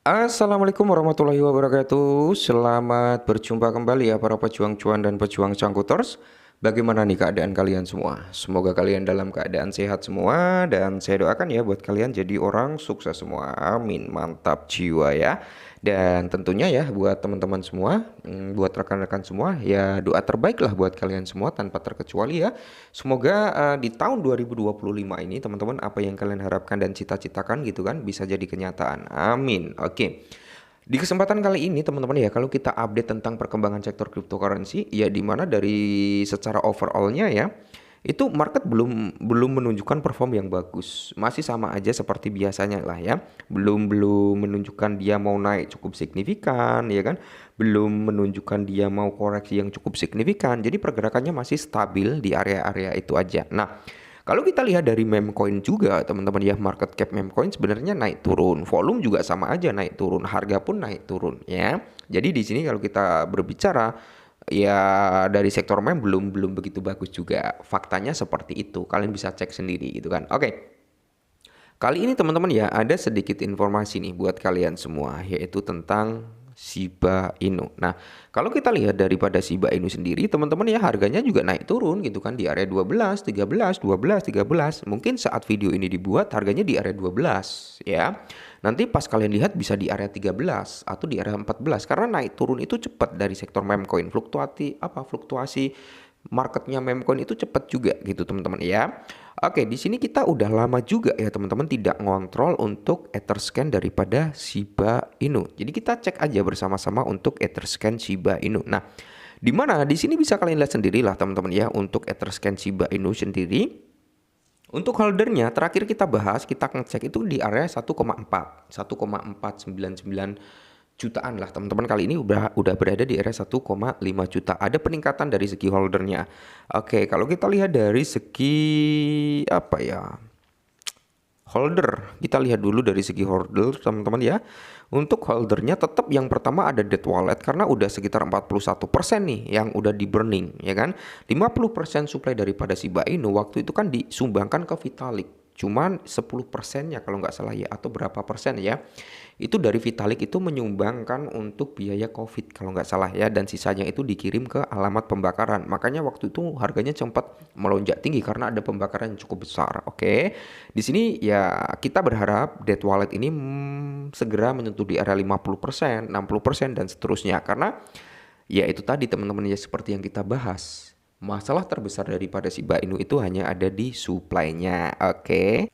Assalamualaikum warahmatullahi wabarakatuh. Selamat berjumpa kembali ya para pejuang cuan dan pejuang cangkuters. Bagaimana nih keadaan kalian semua? Semoga kalian dalam keadaan sehat semua dan saya doakan ya buat kalian jadi orang sukses semua. Amin. Mantap jiwa ya. Dan tentunya ya buat teman-teman semua, buat rekan-rekan semua ya doa terbaik lah buat kalian semua tanpa terkecuali ya. Semoga di tahun 2025 ini teman-teman apa yang kalian harapkan dan cita-citakan gitu kan bisa jadi kenyataan. Amin. Oke. Di kesempatan kali ini teman-teman ya kalau kita update tentang perkembangan sektor cryptocurrency ya di mana dari secara overallnya ya itu market belum belum menunjukkan perform yang bagus. Masih sama aja seperti biasanya lah ya. Belum belum menunjukkan dia mau naik cukup signifikan ya kan. Belum menunjukkan dia mau koreksi yang cukup signifikan. Jadi pergerakannya masih stabil di area-area itu aja. Nah, kalau kita lihat dari meme coin juga teman-teman ya market cap meme coin sebenarnya naik turun, volume juga sama aja naik turun, harga pun naik turun ya. Jadi di sini kalau kita berbicara ya dari sektor meme belum begitu bagus juga. Faktanya seperti itu. Kalian bisa cek sendiri gitu kan. Oke. Kali ini teman-teman ya ada sedikit informasi nih buat kalian semua yaitu tentang Shiba Inu. Nah, kalau kita lihat daripada Shiba Inu sendiri teman-teman ya harganya juga naik turun gitu kan di area 12, 13, 12, 13. Mungkin saat video ini dibuat harganya di area 12 ya. Nanti pas kalian lihat bisa di area 13 atau di area 14 karena naik turun itu cepat dari sektor meme coin. Fluktuasi marketnya meme coin itu cepat juga gitu teman-teman ya. Oke, di sini kita udah lama juga ya teman-teman tidak ngontrol untuk Etherscan daripada Shiba Inu. Jadi kita cek aja bersama-sama untuk Etherscan Shiba Inu. Nah, di mana di sini bisa kalian lihat sendiri lah teman-teman ya untuk Etherscan Shiba Inu sendiri. Untuk holdernya terakhir kita bahas, kita ngecek itu di area 1,499 jutaan lah teman-teman. Kali ini udah berada di area 1,5 juta. Ada peningkatan dari segi holdernya. Oke, kalau kita lihat dari segi apa ya? Holder, kita lihat dulu dari segi holder teman-teman ya. Untuk holdernya tetap yang pertama ada dead wallet karena udah sekitar 41% nih yang udah di burning ya kan. 50% supply daripada Shiba Inu waktu itu kan disumbangkan ke Vitalik. Cuman 10%-nya kalau nggak salah ya atau berapa persen ya. Itu dari Vitalik itu menyumbangkan untuk biaya COVID kalau nggak salah ya dan sisanya itu dikirim ke alamat pembakaran. Makanya waktu itu harganya sempat melonjak tinggi karena ada pembakaran yang cukup besar. Oke. Di sini ya kita berharap dead wallet ini segera menyentuh di area 50%, 60% dan seterusnya karena ya itu tadi teman-teman ya seperti yang kita bahas. Masalah terbesar daripada Shiba Inu itu hanya ada di supply-nya. Oke.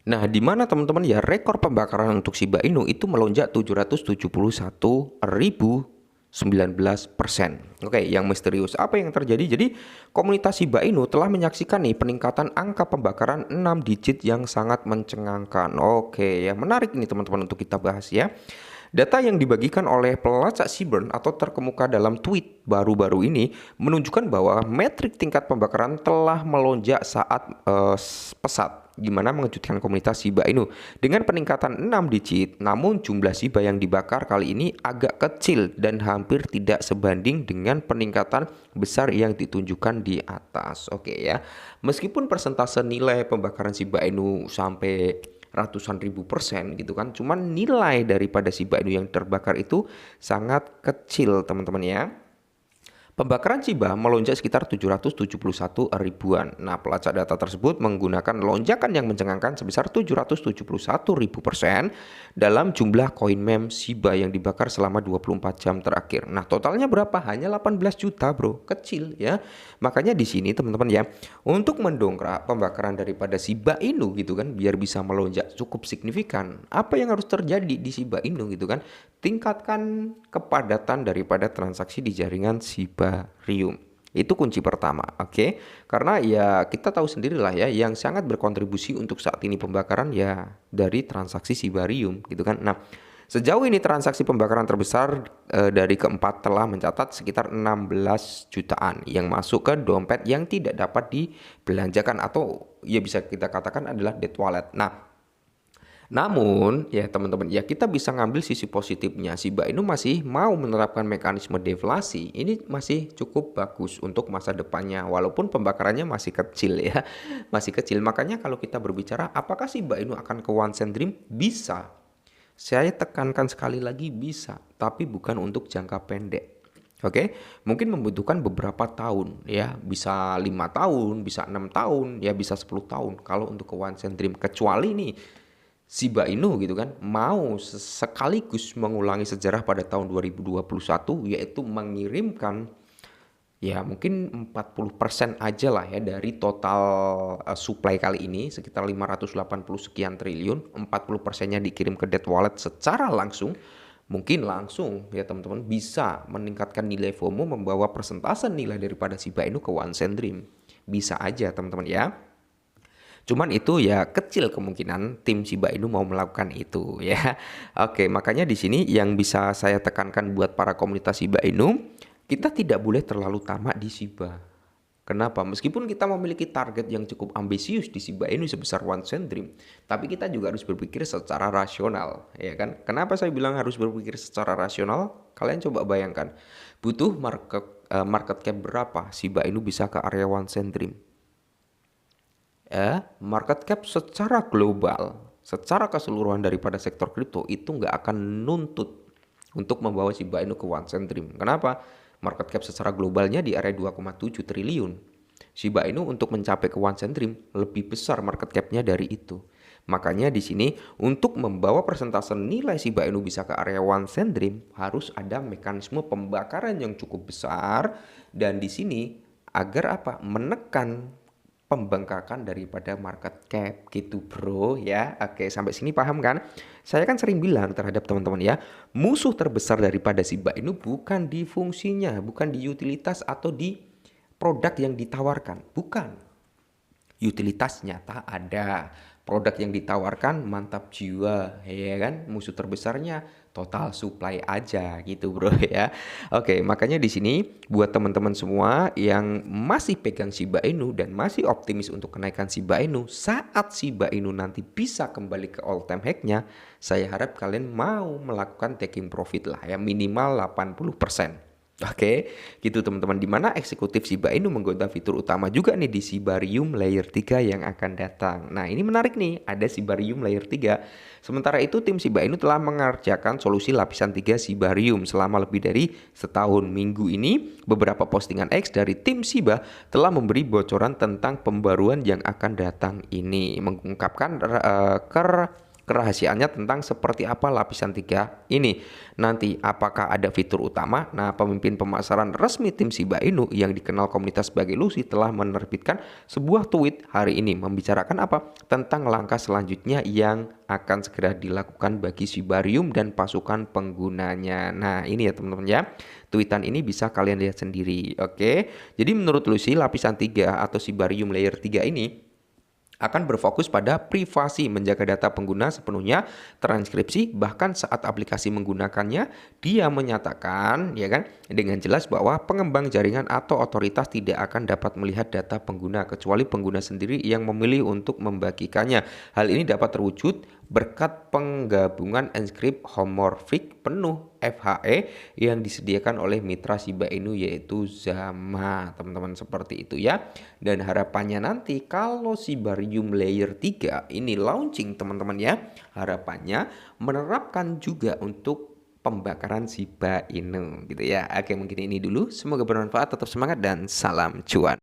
Nah, di mana teman-teman ya rekor pembakaran untuk Shiba Inu itu melonjak 771.019%. Oke, yang misterius apa yang terjadi? Jadi komunitas Shiba Inu telah menyaksikan nih peningkatan angka pembakaran 6 digit yang sangat mencengangkan. Oke, ya menarik ini teman-teman untuk kita bahas ya. Data yang dibagikan oleh pelacak Seaburn atau terkemuka dalam tweet baru-baru ini menunjukkan bahwa metrik tingkat pembakaran telah melonjak saat pesat, gimana mengejutkan komunitas Shiba Inu dengan peningkatan 6 digit. Namun jumlah Shiba yang dibakar kali ini agak kecil dan hampir tidak sebanding dengan peningkatan besar yang ditunjukkan di atas. Oke ya, meskipun persentase nilai pembakaran Shiba Inu sampai ratusan ribu persen gitu kan, cuman nilai daripada Shiba Inu yang terbakar itu sangat kecil teman-teman ya. Pembakaran Shiba melonjak sekitar 771 ribuan. Nah, pelacak data tersebut menggunakan lonjakan yang mencengangkan sebesar 771.000% dalam jumlah koin meme Shiba yang dibakar selama 24 jam terakhir. Nah, totalnya berapa? Hanya 18 juta, bro. Kecil ya. Makanya di sini teman-teman ya, untuk mendongkrak pembakaran daripada Shiba Inu gitu kan, biar bisa melonjak cukup signifikan. Apa yang harus terjadi di Shiba Inu gitu kan? Tingkatkan kepadatan daripada transaksi di jaringan Shibarium. Itu kunci pertama, oke? Karena ya kita tahu sendirilah ya, yang sangat berkontribusi untuk saat ini pembakaran ya dari transaksi Shibarium gitu kan. Nah, sejauh ini transaksi pembakaran terbesar dari keempat telah mencatat sekitar 16 jutaan yang masuk ke dompet yang tidak dapat dibelanjakan atau ya bisa kita katakan adalah dead wallet. Nah, namun ya teman-teman ya kita bisa ngambil sisi positifnya. Shiba Inu masih mau menerapkan mekanisme deflasi. Ini masih cukup bagus untuk masa depannya walaupun pembakarannya masih kecil ya. Masih kecil. Makanya kalau kita berbicara apakah Shiba Inu akan ke one cent dream? Bisa. Saya tekankan sekali lagi bisa, tapi bukan untuk jangka pendek. Oke, mungkin membutuhkan beberapa tahun ya, bisa 5 tahun, bisa 6 tahun, ya bisa 10 tahun. Kalau untuk ke One Dream, kecuali nih Shiba Inu gitu kan, mau sekaligus mengulangi sejarah pada tahun 2021, yaitu mengirimkan ya mungkin 40% aja lah ya dari total supply kali ini sekitar 580 sekian triliun, 40%-nya dikirim ke debt wallet secara langsung, mungkin langsung ya teman-teman bisa meningkatkan nilai FOMO, membawa persentase nilai daripada Shiba Inu ke One Dream. Bisa aja teman-teman ya. Cuman itu ya kecil kemungkinan tim Shiba Inu mau melakukan itu ya. Oke, makanya di sini yang bisa saya tekankan buat para komunitas Shiba Inu, kita tidak boleh terlalu tamak di Shiba. Kenapa? Meskipun kita memiliki target yang cukup ambisius di Shiba Inu sebesar One Dream, tapi kita juga harus berpikir secara rasional, ya kan? Kenapa saya bilang harus berpikir secara rasional? Kalian coba bayangkan, butuh market cap berapa Shiba Inu bisa ke area One Dream? Market cap secara global, secara keseluruhan daripada sektor kripto itu nggak akan nuntut untuk membawa Shiba Inu ke One Dream. Kenapa? Market cap secara globalnya di area 2,7 triliun. Shiba Inu untuk mencapai ke One Dream lebih besar market capnya dari itu. Makanya di sini untuk membawa persentase nilai Shiba Inu bisa ke area One Dream harus ada mekanisme pembakaran yang cukup besar, dan di sini agar apa? Menekan pembengkakan daripada market cap gitu bro ya. Oke, sampai sini paham kan? Saya kan sering bilang terhadap teman-teman ya, musuh terbesar daripada Shiba Inu bukan di fungsinya, bukan di utilitas atau di produk yang ditawarkan, bukan. Utilitas nyata ada, produk yang ditawarkan mantap jiwa ya kan, musuh terbesarnya total supply aja gitu bro ya. Oke, makanya di sini buat teman-teman semua yang masih pegang Shiba Inu dan masih optimis untuk kenaikan Shiba Inu, saat Shiba Inu nanti bisa kembali ke all time high-nya, saya harap kalian mau melakukan taking profit lah ya, minimal 80%. Oke, gitu teman-teman. Dimana eksekutif Shiba Inu menggoda fitur utama juga nih di Shibarium Layer 3 yang akan datang. Nah ini menarik nih, ada Shibarium Layer 3. Sementara itu tim Shiba Inu telah mengerjakan solusi lapisan 3 Shibarium selama lebih dari setahun. Minggu ini beberapa postingan X dari tim Shiba telah memberi bocoran tentang pembaruan yang akan datang ini, mengungkapkan kerahasiaannya tentang seperti apa lapisan 3 ini. Nanti apakah ada fitur utama? Nah, pemimpin pemasaran resmi tim Shiba Inu yang dikenal komunitas sebagai Lucy telah menerbitkan sebuah tweet hari ini membicarakan apa? Tentang langkah selanjutnya yang akan segera dilakukan bagi Shibarium dan pasukan penggunanya. Nah, ini ya teman-teman ya. Tweetan ini bisa kalian lihat sendiri. Oke. Jadi menurut Lucy lapisan 3 atau Shibarium layer 3 ini akan berfokus pada privasi, menjaga data pengguna sepenuhnya, transkripsi, bahkan saat aplikasi menggunakannya, dia menyatakan ya kan dengan jelas bahwa pengembang jaringan atau otoritas tidak akan dapat melihat data pengguna kecuali pengguna sendiri yang memilih untuk membagikannya. Hal ini dapat terwujud berkat penggabungan enkripsi homomorfik penuh FHE yang disediakan oleh mitra Shiba Inu yaitu Zama, teman-teman, seperti itu ya. Dan harapannya nanti kalau Shibarium Layer 3 ini launching teman-teman ya, harapannya menerapkan juga untuk pembakaran Shiba Inu gitu ya. Oke, mungkin ini dulu, semoga bermanfaat, tetap semangat dan salam cuan.